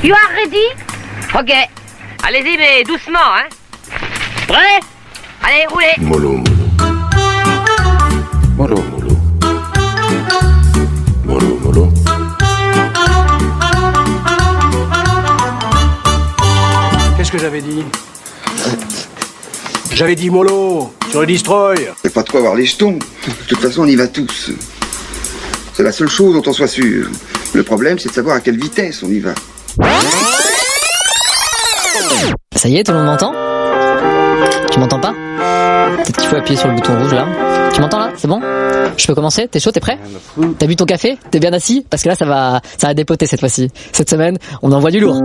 You are ready? Ok. Allez-y, mais doucement, hein. Prêt? Allez, roulez. Mollo, mollo. Mollo, mollo. Mollo, mollo. Qu'est-ce que j'avais dit? J'avais dit mollo sur le destroy. C'est pas de quoi avoir les jetons. De toute façon, on y va tous. C'est la seule chose dont on soit sûr. Le problème, c'est de savoir à quelle vitesse on y va. Ça y est, tout le monde m'entend? Tu m'entends pas? Peut-être qu'il faut appuyer sur le bouton rouge là. Tu m'entends là? C'est bon? Je peux commencer? T'es chaud? T'es prêt? T'as bu ton café? T'es bien assis? Parce que là ça va dépoter cette fois-ci. Cette semaine, on envoie du lourd.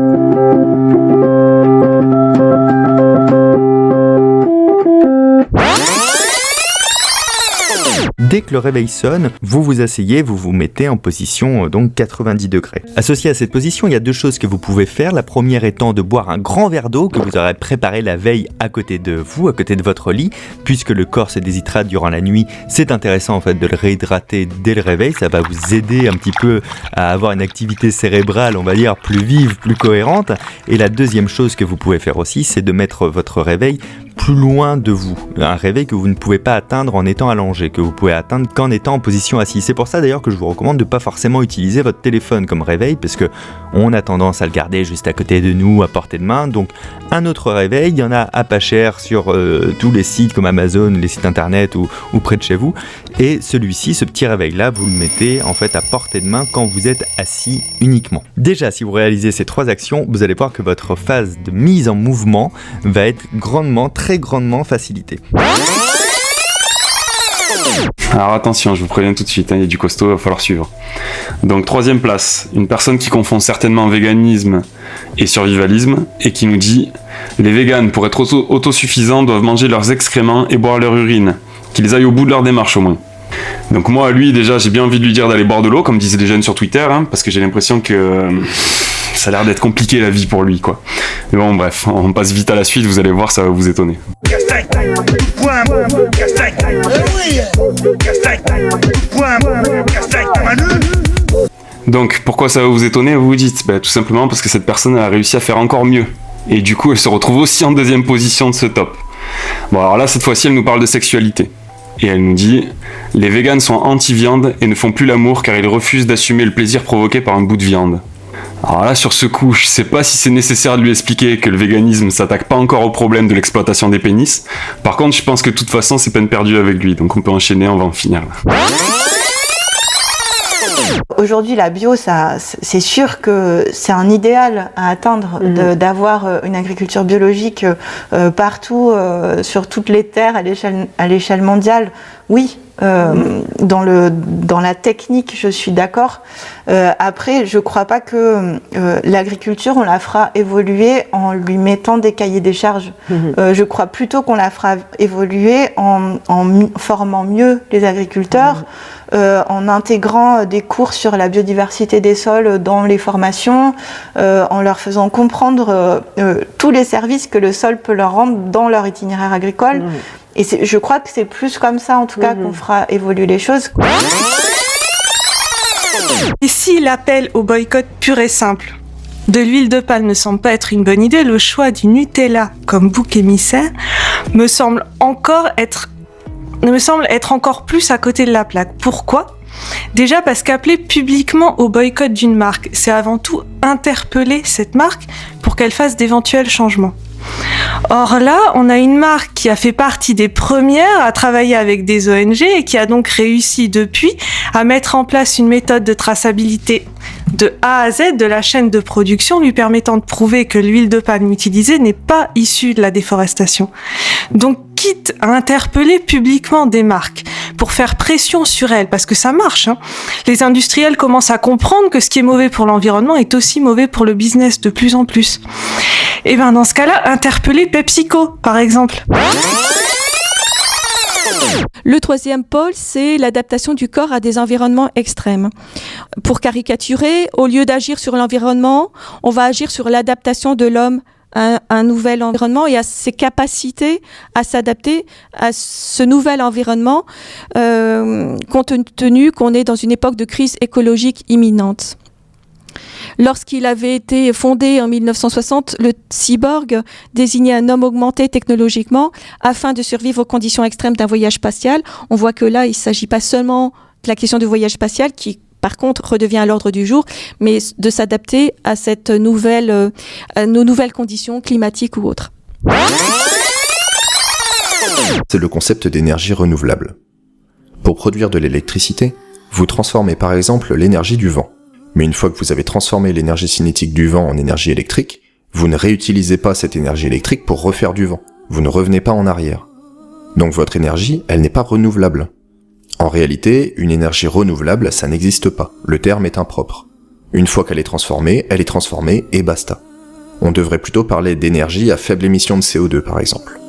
Dès que le réveil sonne, vous vous asseyez, vous vous mettez en position donc 90 degrés. Associé à cette position, il y a deux choses que vous pouvez faire. La première étant de boire un grand verre d'eau que vous aurez préparé la veille à côté de vous, à côté de votre lit. Puisque le corps se déshydrate durant la nuit, c'est intéressant en fait de le réhydrater dès le réveil. Ça va vous aider un petit peu à avoir une activité cérébrale, on va dire, plus vive, plus cohérente. Et la deuxième chose que vous pouvez faire aussi, c'est de mettre votre réveil plus loin de vous. Un réveil que vous ne pouvez pas atteindre en étant allongé, que vous pouvez atteindre qu'en étant en position assise. C'est pour ça d'ailleurs que je vous recommande de ne pas forcément utiliser votre téléphone comme réveil, parce que on a tendance à le garder juste à côté de nous, à portée de main. Donc un autre réveil, il y en a à pas cher sur tous les sites comme Amazon, les sites internet ou près de chez vous. Et celui-ci, ce petit réveil-là, vous le mettez en fait à portée de main quand vous êtes assis uniquement. Déjà, si vous réalisez ces trois actions, vous allez voir que votre phase de mise en mouvement va être très grandement facilitée. Alors attention, je vous préviens tout de suite, il y a du costaud, il va falloir suivre. Donc troisième place, une personne qui confond certainement véganisme et survivalisme et qui nous dit « Les véganes, pour être autosuffisants, doivent manger leurs excréments et boire leur urine. Qu'ils aillent au bout de leur démarche au moins. » Donc moi, lui, déjà, j'ai bien envie de lui dire d'aller boire de l'eau, comme disaient les jeunes sur Twitter, parce que j'ai l'impression que ça a l'air d'être compliqué la vie pour lui, quoi. Mais bon, bref, on passe vite à la suite, vous allez voir, ça va vous étonner. Donc, pourquoi ça va vous étonner, vous vous dites? Tout simplement parce que cette personne a réussi à faire encore mieux. Et du coup, elle se retrouve aussi en deuxième position de ce top. Bon, alors là, cette fois-ci, elle nous parle de sexualité. Et elle nous dit « Les véganes sont anti-viande et ne font plus l'amour car ils refusent d'assumer le plaisir provoqué par un bout de viande. » Alors là, sur ce coup, je sais pas si c'est nécessaire de lui expliquer que le véganisme s'attaque pas encore au problème de l'exploitation des pénis. Par contre, je pense que de toute façon, c'est peine perdue avec lui. Donc on peut enchaîner, on va en finir là. Aujourd'hui, la bio, c'est sûr que c'est un idéal à atteindre d'avoir une agriculture biologique partout, sur toutes les terres, à l'échelle mondiale. Oui, dans la technique, je suis d'accord. Après, je crois pas que l'agriculture, on la fera évoluer en lui mettant des cahiers des charges. Je crois plutôt qu'on la fera évoluer en formant mieux les agriculteurs, en intégrant des cours sur la biodiversité des sols dans les formations, en leur faisant comprendre tous les services que le sol peut leur rendre dans leur itinéraire agricole. Et je crois que c'est plus comme ça, en tout cas, qu'on fera évoluer les choses. Et si l'appel au boycott pur et simple de l'huile de palme ne semble pas être une bonne idée, le choix du Nutella comme bouc émissaire me semble être encore plus à côté de la plaque. Pourquoi ? Déjà parce qu'appeler publiquement au boycott d'une marque, c'est avant tout interpeller cette marque pour qu'elle fasse d'éventuels changements. Or là, on a une marque qui a fait partie des premières à travailler avec des ONG et qui a donc réussi depuis à mettre en place une méthode de traçabilité de A à Z de la chaîne de production lui permettant de prouver que l'huile de palme utilisée n'est pas issue de la déforestation. Donc, quitte à interpeller publiquement des marques pour faire pression sur elles, parce que ça marche, les industriels commencent à comprendre que ce qui est mauvais pour l'environnement est aussi mauvais pour le business de plus en plus. Et bien dans ce cas-là, interpeller PepsiCo, par exemple. Le troisième pôle, c'est l'adaptation du corps à des environnements extrêmes. Pour caricaturer, au lieu d'agir sur l'environnement, on va agir sur l'adaptation de l'homme à un nouvel environnement et à ses capacités à s'adapter à ce nouvel environnement, compte tenu qu'on est dans une époque de crise écologique imminente. Lorsqu'il avait été fondé en 1960, le cyborg désignait un homme augmenté technologiquement afin de survivre aux conditions extrêmes d'un voyage spatial. On voit que là, il ne s'agit pas seulement de la question du voyage spatial qui, par contre, redevient à l'ordre du jour, mais de s'adapter à cette à nos nouvelles conditions climatiques ou autres. C'est le concept d'énergie renouvelable. Pour produire de l'électricité, vous transformez par exemple l'énergie du vent. Mais une fois que vous avez transformé l'énergie cinétique du vent en énergie électrique, vous ne réutilisez pas cette énergie électrique pour refaire du vent. Vous ne revenez pas en arrière. Donc votre énergie, elle n'est pas renouvelable. En réalité, une énergie renouvelable, ça n'existe pas. Le terme est impropre. Une fois qu'elle est transformée et basta. On devrait plutôt parler d'énergie à faible émission de CO2 par exemple.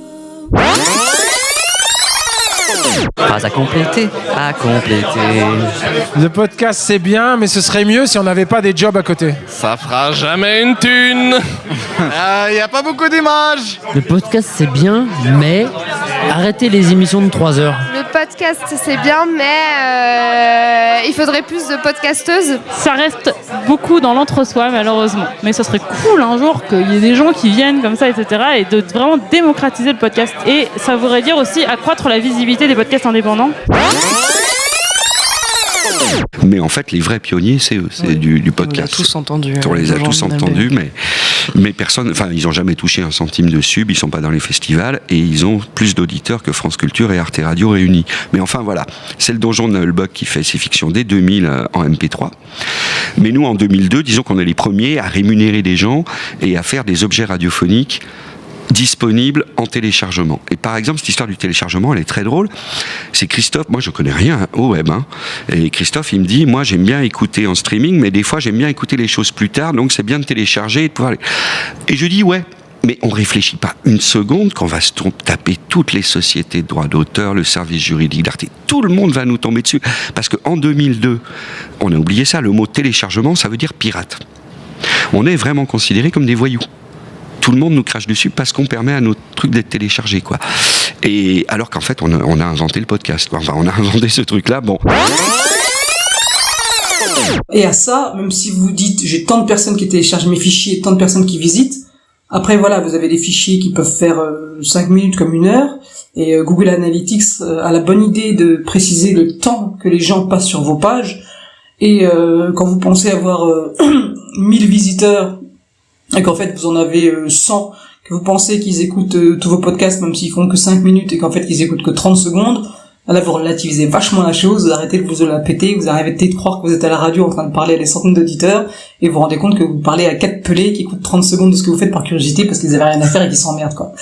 Pas à compléter, à compléter. Le podcast c'est bien, mais ce serait mieux si on n'avait pas des jobs à côté. Ça fera jamais une thune. Y a pas beaucoup d'images. Le podcast c'est bien, mais arrêtez les émissions de 3 heures. Le podcast c'est bien, mais il faudrait plus de podcasteuses. Ça reste beaucoup dans l'entre-soi malheureusement. Mais ce serait cool un jour qu'il y ait des gens qui viennent comme ça, etc. Et de vraiment démocratiser le podcast. Et ça voudrait dire aussi accroître la visibilité des podcasts indépendants. Mais en fait, les vrais pionniers, c'est eux, c'est du podcast. On les a tous entendus. On les a tous entendus, mais personne, enfin, ils n'ont jamais touché un centime de sub, ils sont pas dans les festivals, et ils ont plus d'auditeurs que France Culture et Arte Radio réunis. Mais enfin, voilà, c'est le donjon de Nullbug qui fait ses fictions dès 2000 en MP3. Mais nous, en 2002, disons qu'on est les premiers à rémunérer des gens et à faire des objets radiophoniques disponible en téléchargement. Et par exemple, cette histoire du téléchargement, elle est très drôle. C'est Christophe, moi je connais rien au web, et Christophe il me dit, moi j'aime bien écouter en streaming, mais des fois j'aime bien écouter les choses plus tard, donc c'est bien de télécharger et de pouvoir... Et je dis ouais, mais on réfléchit pas une seconde qu'on va se taper toutes les sociétés de droits d'auteur, le service juridique d'Arte, tout le monde va nous tomber dessus, parce qu'en 2002, on a oublié ça, le mot téléchargement, ça veut dire pirate. On est vraiment considérés comme des voyous. Tout le monde nous crache dessus parce qu'on permet à notre truc d'être téléchargé, quoi. Et alors qu'en fait, on a inventé le podcast, quoi. Enfin, on a inventé ce truc-là, bon. Et à ça, même si vous dites, j'ai tant de personnes qui téléchargent mes fichiers, tant de personnes qui visitent, après, voilà, vous avez des fichiers qui peuvent faire 5 minutes comme 1 heure, et Google Analytics a la bonne idée de préciser le temps que les gens passent sur vos pages, et quand vous pensez avoir 1000 visiteurs, et qu'en fait vous en avez 100, que vous pensez qu'ils écoutent tous vos podcasts même s'ils font que 5 minutes et qu'en fait ils écoutent que 30 secondes, là vous relativisez vachement la chose, vous arrêtez de vous la péter, vous arrêtez de croire que vous êtes à la radio en train de parler à des centaines d'auditeurs et vous vous rendez compte que vous parlez à 4 pelés qui écoutent 30 secondes de ce que vous faites par curiosité parce qu'ils avaient rien à faire et qu'ils s'emmerdent, quoi.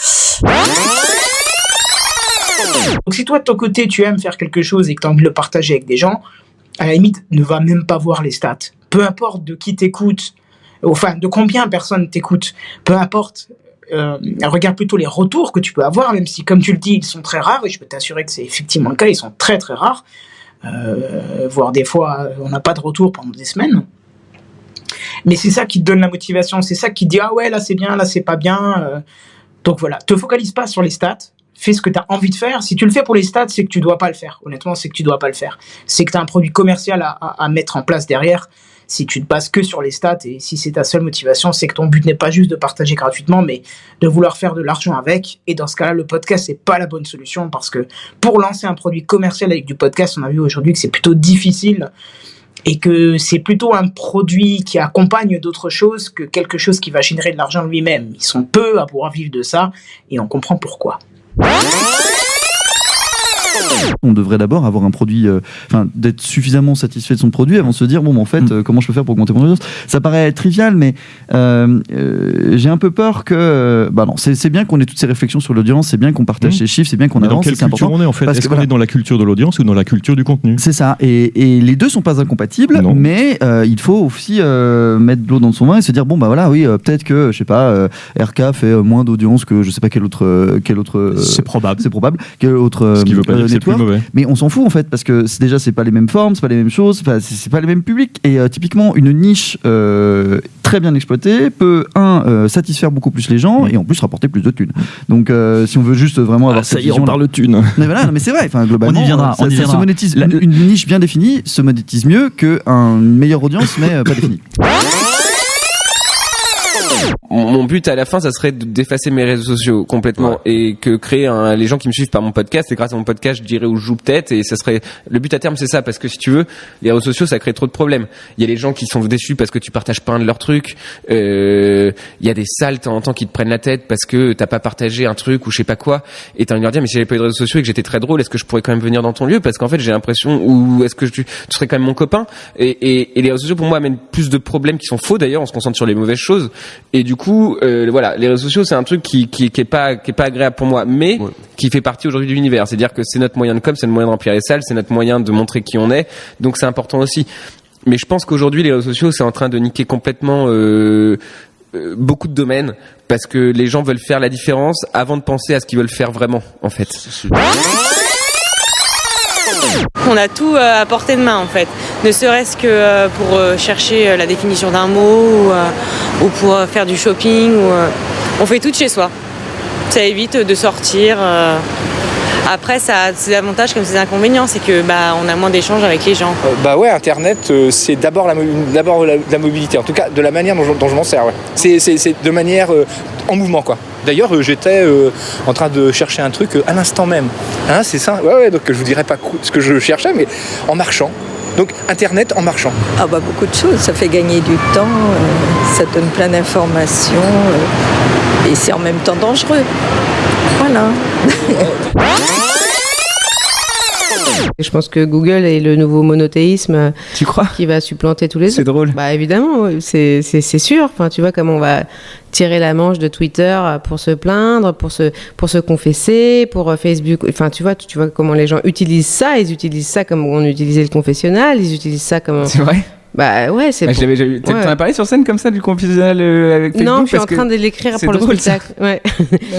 Donc si toi de ton côté tu aimes faire quelque chose et que tu as envie de le partager avec des gens, à la limite ne va même pas voir les stats. Peu importe de qui t'écoute, enfin de combien de personnes t'écoutent, peu importe, regarde plutôt les retours que tu peux avoir, même si comme tu le dis ils sont très rares, et je peux t'assurer que c'est effectivement le cas, ils sont très très rares, voire des fois on n'a pas de retour pendant des semaines. Mais c'est ça qui te donne la motivation, c'est ça qui te dit ah ouais là c'est bien, là c'est pas bien, donc voilà, te focalise pas sur les stats. Fais ce que tu as envie de faire. Si tu le fais pour les stats, c'est que tu dois pas le faire. Honnêtement, c'est que tu dois pas le faire. C'est que tu as un produit commercial à mettre en place derrière. Si tu te bases que sur les stats et si c'est ta seule motivation, c'est que ton but n'est pas juste de partager gratuitement, mais de vouloir faire de l'argent avec. Et dans ce cas-là, le podcast, c'est pas la bonne solution parce que pour lancer un produit commercial avec du podcast, on a vu aujourd'hui que c'est plutôt difficile et que c'est plutôt un produit qui accompagne d'autres choses que quelque chose qui va générer de l'argent lui-même. Ils sont peu à pouvoir vivre de ça et on comprend pourquoi. On devrait d'abord avoir un produit, d'être suffisamment satisfait de son produit avant de se dire bon, en fait, comment je peux faire pour augmenter mon audience. Ça paraît trivial, mais j'ai un peu peur que, non, c'est bien qu'on ait toutes ces réflexions sur l'audience, c'est bien qu'on partage ces chiffres, c'est bien qu'on avance. Dans quelle culture on est en fait ? Est-ce qu'on est dans la culture de l'audience ou dans la culture du contenu ? C'est ça. Et les deux sont pas incompatibles, mais il faut aussi mettre de l'eau dans son vin et se dire bon oui, peut-être que je sais pas, RK fait moins d'audience que je sais pas quel autre. C'est probable. Quel autre. Ce qui veut pas dire que c'est plus mauvais. Mais on s'en fout en fait parce que c'est pas les mêmes formes, c'est pas les mêmes choses, c'est pas les mêmes publics. Et typiquement une niche très bien exploitée peut satisfaire beaucoup plus les gens et en plus rapporter plus de thunes. Donc si on veut juste vraiment avoir cette vision, on parle de thunes. Mais voilà, mais c'est vrai. Enfin globalement, on y viendra. Ça se monétise. Une niche bien définie se monétise mieux qu'une meilleure audience mais pas définie. Mon but à la fin, ça serait d'effacer mes réseaux sociaux complètement et que créer les gens qui me suivent par mon podcast, et grâce à mon podcast, je dirais où je joue peut-être, et ça serait le but à terme, c'est ça, parce que si tu veux, les réseaux sociaux, ça crée trop de problèmes. Il y a les gens qui sont déçus parce que tu partages pas un de leurs trucs. Il y a des salles de temps en temps qui te prennent la tête parce que t'as pas partagé un truc ou je sais pas quoi, et t'as envie de leur dire, mais si j'avais pas eu de réseaux sociaux et que j'étais très drôle, est-ce que je pourrais quand même venir dans ton lieu, parce qu'en fait j'ai l'impression, ou est-ce que tu serais quand même mon copain, et les réseaux sociaux pour moi amènent plus de problèmes qui sont faux d'ailleurs, on se concentre sur les mauvaises choses, et du coup voilà, les réseaux sociaux c'est un truc qui est pas agréable pour moi, mais qui fait partie aujourd'hui de l'univers, c'est-à-dire que c'est notre moyen de com, c'est notre moyen de remplir les salles, c'est notre moyen de montrer qui on est, donc c'est important aussi. Mais je pense qu'aujourd'hui les réseaux sociaux c'est en train de niquer complètement beaucoup de domaines, parce que les gens veulent faire la différence avant de penser à ce qu'ils veulent faire vraiment, en fait. On a tout à portée de main, en fait. Ne serait-ce que pour chercher la définition d'un mot ou pour faire du shopping. On fait tout de chez soi. Ça évite de sortir. Après, ça a ses avantages comme ses inconvénients, c'est que on a moins d'échanges avec les gens. Ouais, Internet, c'est d'abord la mobilité, en tout cas de la manière dont je m'en sers. Ouais. C'est de manière en mouvement, quoi. D'ailleurs, j'étais en train de chercher un truc à l'instant même. Hein, c'est ça. Ouais, donc je vous dirai pas ce que je cherchais, mais en marchant. Donc Internet en marchant. Beaucoup de choses. Ça fait gagner du temps, ça donne plein d'informations et c'est en même temps dangereux. Voilà. Je pense que Google est le nouveau monothéisme. Tu crois ? Qui va supplanter tous les autres. C'est drôle. Évidemment, c'est sûr. Enfin, tu vois comment on va tirer la manche de Twitter pour se plaindre, pour se confesser, pour Facebook. Enfin, tu vois comment les gens utilisent ça. Ils utilisent ça comme on utilisait le confessionnal. Ils utilisent ça comme. C'est vrai. Ouais, c'est. Je l'avais déjà vu. T'en as parlé sur scène comme ça du confessionnal avec Facebook? Non, je suis en train de l'écrire pour le spectacle. Ouais.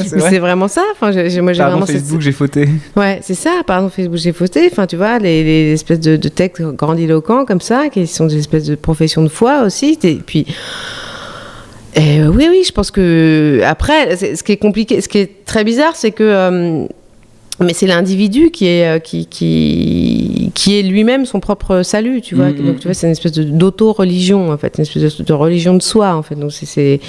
C'est vraiment ça. Enfin, moi, j'ai vraiment. Facebook, j'ai fauté. Ouais, c'est ça. Pardon, Facebook, j'ai fauté. Enfin, tu vois, les espèces de textes grandiloquents comme ça, qui sont des espèces de professions de foi aussi. Et puis. Oui, je pense que après, ce qui est compliqué, ce qui est très bizarre, c'est que. Mais c'est l'individu qui est lui-même son propre salut, tu vois. Donc tu vois, c'est une espèce d'auto-religion en fait, une espèce de religion de soi en fait. Donc c'est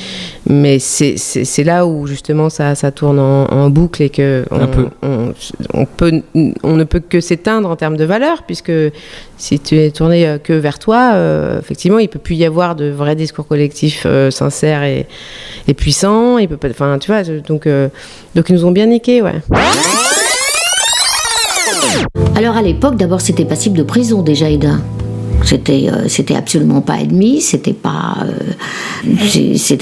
là où justement ça tourne en boucle et que on ne peut que s'éteindre en termes de valeurs, puisque si tu es tourné que vers toi, effectivement, il peut plus y avoir de vrais discours collectifs sincères et puissants. Il peut pas, enfin tu vois, donc ils nous ont bien niqué, ouais. Alors à l'époque, d'abord c'était passible de prison déjà, Aida. C'était absolument pas admis, c'était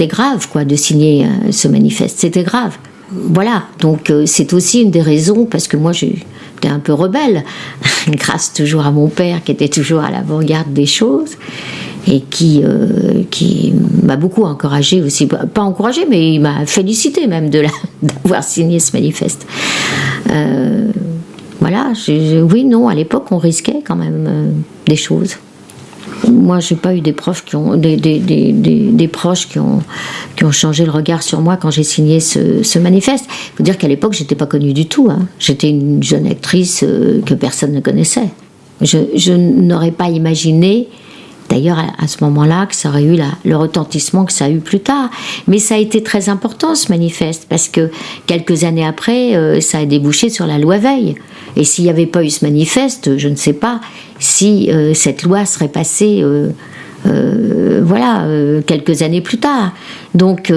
grave quoi de signer ce manifeste, c'était grave. Voilà, donc c'est aussi une des raisons, parce que moi j'étais un peu rebelle, grâce toujours à mon père qui était toujours à l'avant-garde des choses et qui m'a beaucoup encouragée aussi, pas encouragée mais il m'a félicité même d'avoir signé ce manifeste. Voilà, oui, non, à l'époque, on risquait quand même des choses. Moi, j'ai pas eu des profs qui ont des proches qui ont changé le regard sur moi quand j'ai signé ce manifeste. Faut dire qu'à l'époque, j'étais pas connue du tout. Hein. J'étais une jeune actrice que personne ne connaissait. Je n'aurais pas imaginé. D'ailleurs, à ce moment-là, que ça aurait eu le retentissement que ça a eu plus tard. Mais ça a été très important, ce manifeste, parce que quelques années après, ça a débouché sur la loi Veil. Et s'il n'y avait pas eu ce manifeste, je ne sais pas si cette loi serait passée quelques années plus tard. Donc,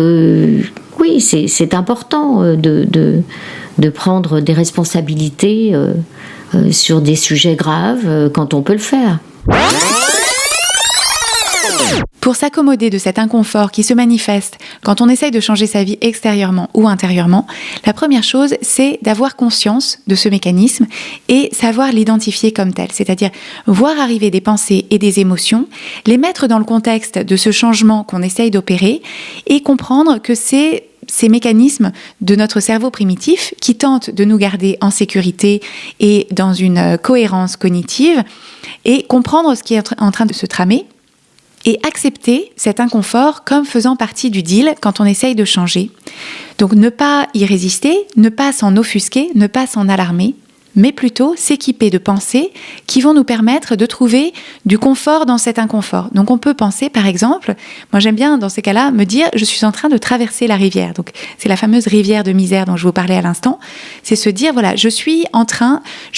oui, c'est important de prendre des responsabilités sur des sujets graves quand on peut le faire. Pour s'accommoder de cet inconfort qui se manifeste quand on essaye de changer sa vie extérieurement ou intérieurement, la première chose, c'est d'avoir conscience de ce mécanisme et savoir l'identifier comme tel. C'est-à-dire voir arriver des pensées et des émotions, les mettre dans le contexte de ce changement qu'on essaye d'opérer et comprendre que c'est ces mécanismes de notre cerveau primitif qui tentent de nous garder en sécurité et dans une cohérence cognitive, et comprendre ce qui est en train de se tramer et accepter cet inconfort comme faisant partie du deal quand on essaye de changer. Donc ne pas y résister, ne pas s'en offusquer, ne pas s'en alarmer, mais plutôt s'équiper de pensées qui vont nous permettre de trouver du confort dans cet inconfort. Donc on peut penser, par exemple, moi j'aime bien dans ces cas-là me dire je suis en train de traverser la rivière. Donc c'est la fameuse rivière de misère dont je vous parlais à l'instant. C'est se dire voilà, je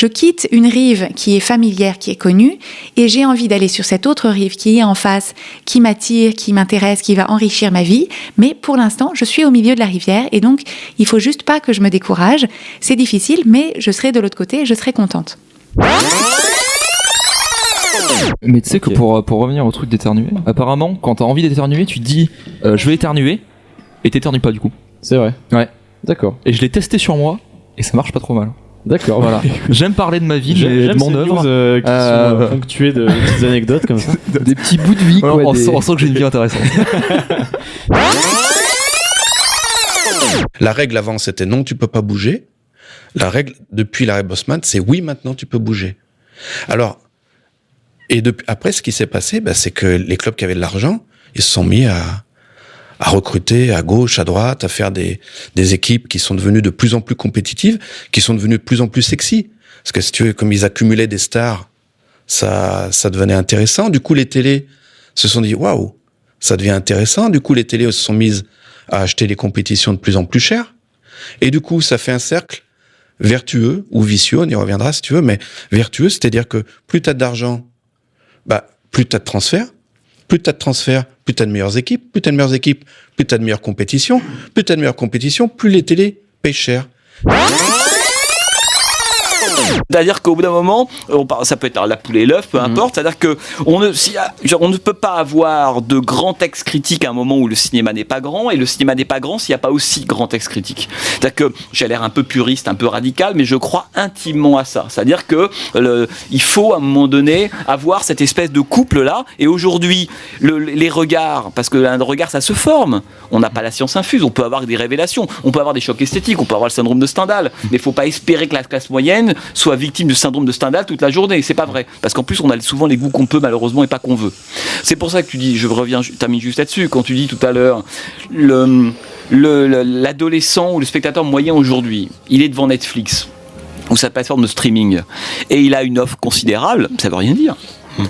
quitte une rive qui est familière, qui est connue, et j'ai envie d'aller sur cette autre rive qui est en face, qui m'attire, qui m'intéresse, qui va enrichir ma vie. Mais pour l'instant, je suis au milieu de la rivière et donc il faut juste pas que je me décourage. C'est difficile, mais je serai de l'autre côté et je serai contente. Mais tu sais que pour revenir au truc d'éternuer, apparemment, quand t'as envie d'éternuer, tu te dis je vais éternuer et t'éternues pas du coup. C'est vrai. Ouais. D'accord. Et je l'ai testé sur moi et ça marche pas trop mal. D'accord. Voilà. J'aime parler de ma vie, de mon œuvre. Qui sont ponctuées de petites anecdotes comme ça. Des petits bouts de vie, quoi. On sent que j'ai une vie intéressante. La règle avant, c'était non, tu peux pas bouger. La règle, depuis l'arrêt Bosman, c'est oui, maintenant tu peux bouger. Alors, après, ce qui s'est passé, c'est que les clubs qui avaient de l'argent, ils se sont mis à recruter à gauche, à droite, à faire des équipes qui sont devenues de plus en plus compétitives, qui sont devenues de plus en plus sexy. Parce que si tu veux, comme ils accumulaient des stars, ça devenait intéressant. Du coup, les télés se sont dit, waouh, ça devient intéressant. Du coup, les télés se sont mises à acheter les compétitions de plus en plus chères. Et du coup, ça fait un cercle vertueux ou vicieux, on y reviendra si tu veux, mais vertueux, c'est-à-dire que plus t'as d'argent, plus t'as de transferts, plus t'as de meilleures équipes, plus t'as de meilleures équipes, plus t'as de meilleures compétitions, plus les télés payent cher. C'est-à-dire qu'au bout d'un moment, ça peut être la poule et l'œuf, peu importe, c'est-à-dire que on ne peut pas avoir de grands textes critiques à un moment où le cinéma n'est pas grand, et le cinéma n'est pas grand s'il n'y a pas aussi grand texte critique. C'est-à-dire que j'ai l'air un peu puriste, un peu radical, mais je crois intimement à ça. C'est-à-dire que il faut à un moment donné avoir cette espèce de couple-là, et aujourd'hui, les regards, parce que un regard ça se forme, on n'a pas la science infuse, on peut avoir des révélations, on peut avoir des chocs esthétiques, on peut avoir le syndrome de Stendhal, mais il ne faut pas espérer que la classe moyenne soit victime du syndrome de Stendhal toute la journée, c'est pas vrai, parce qu'en plus on a souvent les goûts qu'on peut malheureusement et pas qu'on veut. C'est pour ça que tu dis, je reviens, termine juste là-dessus, quand tu dis tout à l'heure l'adolescent ou le spectateur moyen aujourd'hui, il est devant Netflix ou sa plateforme de streaming et il a une offre considérable, ça veut rien dire.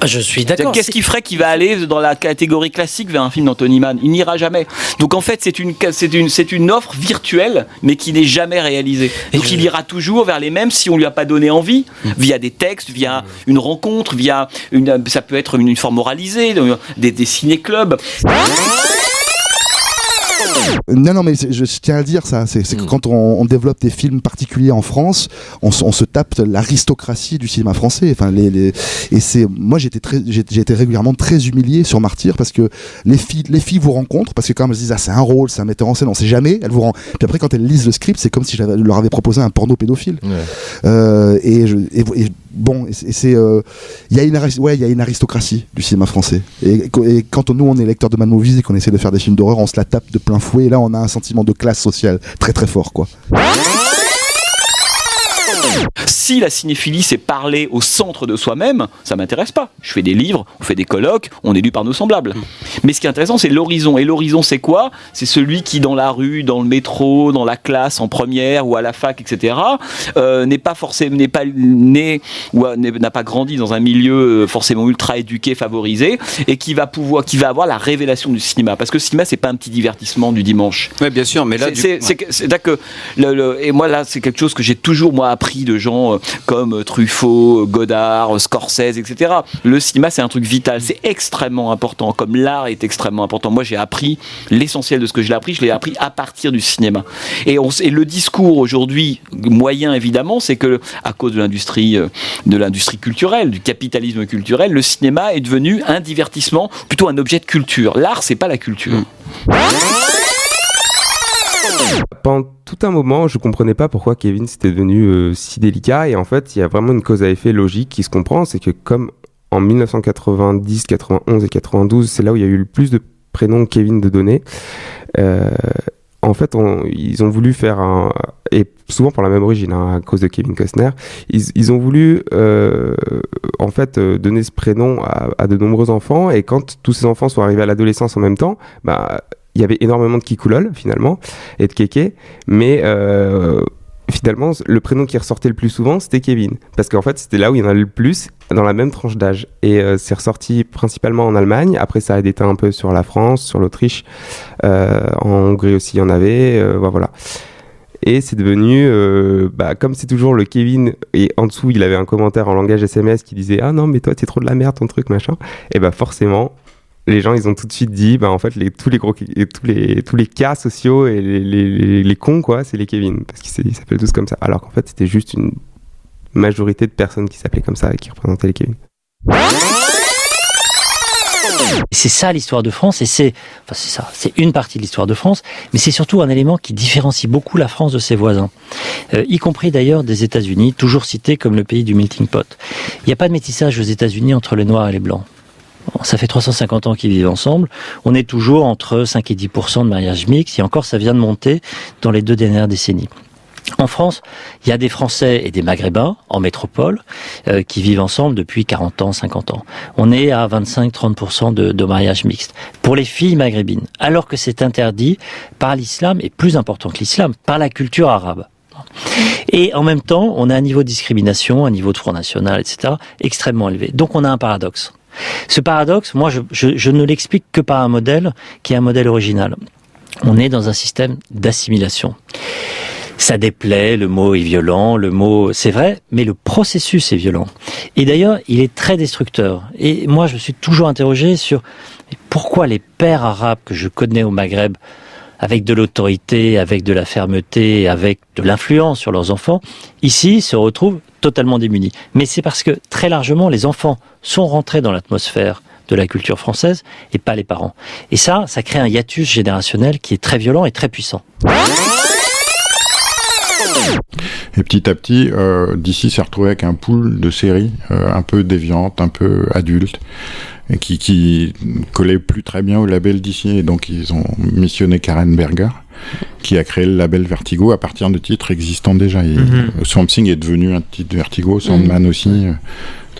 Je suis d'accord. Qu'est-ce qui ferait qu'il va aller dans la catégorie classique vers un film d'Anthony Mann ? Il n'ira jamais. Donc en fait, c'est une offre virtuelle, mais qui n'est jamais réalisée. Donc il ira toujours vers les mêmes si on lui a pas donné envie, via des textes, via une rencontre, ça peut être une forme oralisée, des ciné-clubs. Non, mais je tiens à le dire, ça, c'est que quand on développe des films particuliers en France, on se tape l'aristocratie du cinéma français. Enfin, moi, j'ai été régulièrement très humilié sur Martyr parce que les filles vous rencontrent parce que quand elles se disent c'est un rôle, c'est un metteur en scène, on sait jamais. Elles vous rendent. Puis après, quand elles lisent le script, c'est comme si je leur avais proposé un porno pédophile. Ouais. Il y a une aristocratie du cinéma français. Et quand nous on est lecteurs de Mad Movies et qu'on essaie de faire des films d'horreur, on se la tape de plein fouet. Et là, on a un sentiment de classe sociale très très fort, quoi. Si la cinéphilie c'est parler au centre de soi-même, ça m'intéresse pas. Je fais des livres, on fait des colloques, on est lu par nos semblables. Mais ce qui est intéressant, c'est l'horizon. Et l'horizon, c'est quoi ? C'est celui qui, dans la rue, dans le métro, dans la classe, en première ou à la fac, etc., n'est pas né ou n'a pas grandi dans un milieu forcément ultra éduqué, favorisé, et qui va avoir la révélation du cinéma. Parce que le cinéma, c'est pas un petit divertissement du dimanche. Oui, bien sûr, mais là, et moi là, c'est quelque chose que j'ai toujours appris de gens comme Truffaut, Godard, Scorsese, etc. Le cinéma, c'est un truc vital, c'est extrêmement important, comme l'art est extrêmement important. Moi, j'ai appris l'essentiel de ce que je l'ai appris à partir du cinéma. Et le discours aujourd'hui, moyen évidemment, c'est que à cause de l'industrie culturelle, du capitalisme culturel, le cinéma est devenu un divertissement, plutôt un objet de culture. L'art, c'est pas la culture. Pendant tout un moment, je comprenais pas pourquoi Kevin c'était devenu si délicat, et en fait, il y a vraiment une cause à effet logique qui se comprend, c'est que comme en 1990, 91 et 92, c'est là où il y a eu le plus de prénoms Kevin de donner, en fait, ils ont voulu faire et souvent pour la même origine, à cause de Kevin Costner, ils ont voulu en fait donner ce prénom à de nombreux enfants, et quand tous ces enfants sont arrivés à l'adolescence en même temps, il y avait énormément de kikoulol finalement et de kéké, mais finalement, le prénom qui ressortait le plus souvent, c'était Kevin. Parce qu'en fait, c'était là où il y en avait le plus dans la même tranche d'âge. Et c'est ressorti principalement en Allemagne. Après, ça a été un peu sur la France, sur l'Autriche. En Hongrie aussi, il y en avait. Voilà. Et c'est devenu, comme c'est toujours le Kevin, et en dessous, il avait un commentaire en langage SMS qui disait « Ah non, mais toi, c'est trop de la merde, ton truc, machin. » Et forcément, les gens, ils ont tout de suite dit, en fait, tous les cas sociaux et les cons, quoi, c'est les Kevin. Parce qu'ils s'appellent tous comme ça. Alors qu'en fait, c'était juste une majorité de personnes qui s'appelaient comme ça et qui représentaient les Kevin. C'est ça l'histoire de France, et c'est une partie de l'histoire de France, mais c'est surtout un élément qui différencie beaucoup la France de ses voisins, y compris d'ailleurs des États-Unis, toujours cités comme le pays du melting pot. Il n'y a pas de métissage aux États-Unis entre les Noirs et les Blancs. Ça fait 350 ans qu'ils vivent ensemble. On est toujours entre 5 et 10% de mariages mixtes, et encore ça vient de monter dans les 2 dernières décennies. En France, il y a des Français et des Maghrébins en métropole qui vivent ensemble depuis 40 ans, 50 ans. On est à 25-30% de mariages mixtes pour les filles maghrébines, alors que c'est interdit par l'islam, et plus important que l'islam, par la culture arabe. Et en même temps, on a un niveau de discrimination, un niveau de Front National, etc., extrêmement élevé. Donc on a un paradoxe. Ce paradoxe, moi, je ne l'explique que par un modèle qui est un modèle original. On est dans un système d'assimilation. Ça déplaît, le mot est violent, le mot, c'est vrai, mais le processus est violent. Et d'ailleurs, il est très destructeur. Et moi, je me suis toujours interrogé sur pourquoi les pères arabes que je connais au Maghreb, avec de l'autorité, avec de la fermeté, avec de l'influence sur leurs enfants, ici se retrouvent totalement démunis. Mais c'est parce que très largement, les enfants sont rentrés dans l'atmosphère de la culture française et pas les parents. Et ça crée un hiatus générationnel qui est très violent et très puissant. Et petit à petit, DC s'est retrouvé avec un pool de séries un peu déviantes, un peu adultes, et qui collait plus très bien au label DC. Et donc ils ont missionné Karen Berger, qui a créé le label Vertigo à partir de titres existants déjà. Swamp Thing est devenu un titre Vertigo, Sandman aussi.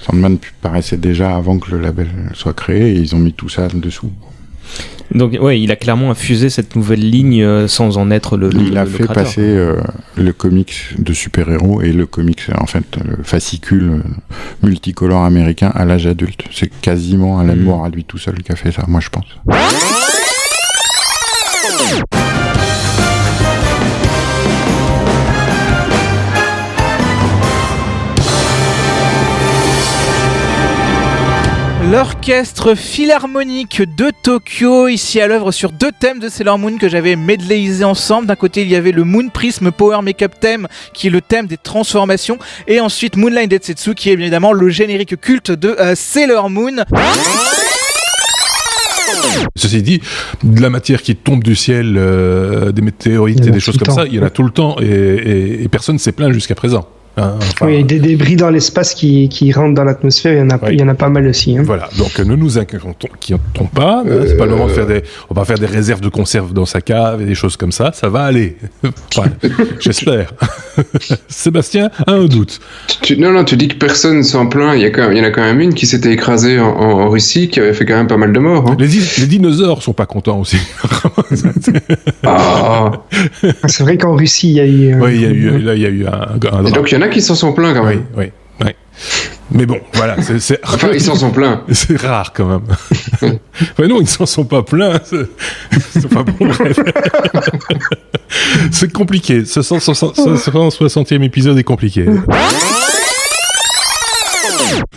Sandman paraissait déjà avant que le label soit créé, et ils ont mis tout ça dessous. Donc ouais, il a clairement infusé cette nouvelle ligne sans en être le Il a fait créateur, passer le comics de super-héros et le comics, en fait, le fascicule multicolore américain à l'âge adulte. C'est quasiment Alan Moore à lui tout seul qui a fait ça, moi je pense. L'orchestre philharmonique de Tokyo, ici à l'œuvre sur 2 thèmes de Sailor Moon que j'avais medleyisés ensemble. D'un côté, il y avait le Moon Prism Power Makeup Theme, qui est le thème des transformations, et ensuite Moonlight Densetsu, qui est évidemment le générique culte de Sailor Moon. Ceci dit, de la matière qui tombe du ciel, des météorites et des choses comme ça, il y en a tout le temps, et personne ne s'est plaint jusqu'à présent. Oui, des débris dans l'espace qui rentrent dans l'atmosphère, il y en a pas mal aussi. Voilà, donc ne nous inquiétons pas, c'est pas le moment de faire on va faire des réserves de conserve dans sa cave et des choses comme ça va aller. Enfin, j'espère. Sébastien a un doute. Non, tu dis que personne s'en plaint, il y en a quand même une qui s'était écrasée en Russie, qui avait fait quand même pas mal de morts. Hein. Les dinosaures sont pas contents aussi. C'est vrai qu'en Russie, il y a eu... Oui, il y a eu un et donc il y en a qui s'en sont plaints quand même. Oui. Mais bon, voilà, c'est... Enfin, ils s'en sont plaints. C'est rare quand même. Enfin, non, ils s'en sont pas plaints. C'est pas bon. C'est compliqué. Ce 160e épisode est compliqué.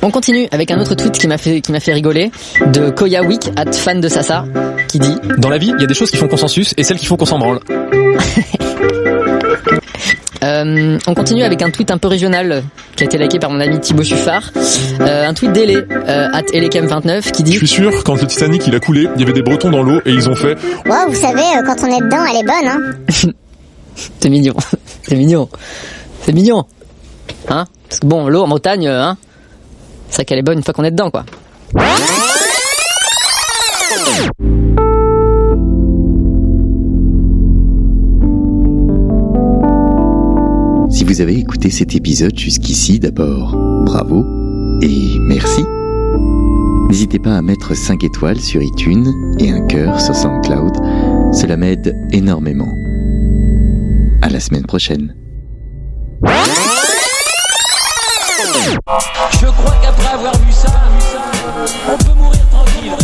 On continue avec un autre tweet qui m'a fait rigoler, de Koya Week, fan de Sasa, qui dit: dans la vie, il y a des choses qui font consensus et celles qui font qu'on s'en branle. On continue avec un tweet un peu régional qui a été liké par mon ami Thibaut Suffard. Un tweet d'Ele, @Elekem29, qui dit: je suis sûr, quand le Titanic il a coulé, il y avait des Bretons dans l'eau et ils ont fait: wow, vous savez, quand on est dedans, elle est bonne, hein. C'est mignon, c'est mignon, c'est mignon, hein. Parce que bon, l'eau en Bretagne, hein, c'est vrai qu'elle est bonne une fois qu'on est dedans, quoi. Si vous avez écouté cet épisode jusqu'ici, d'abord, bravo et merci. N'hésitez pas à mettre 5 étoiles sur iTunes et un cœur sur SoundCloud. Cela m'aide énormément. À la semaine prochaine. Je crois qu'après avoir vu ça, on peut mourir tranquille.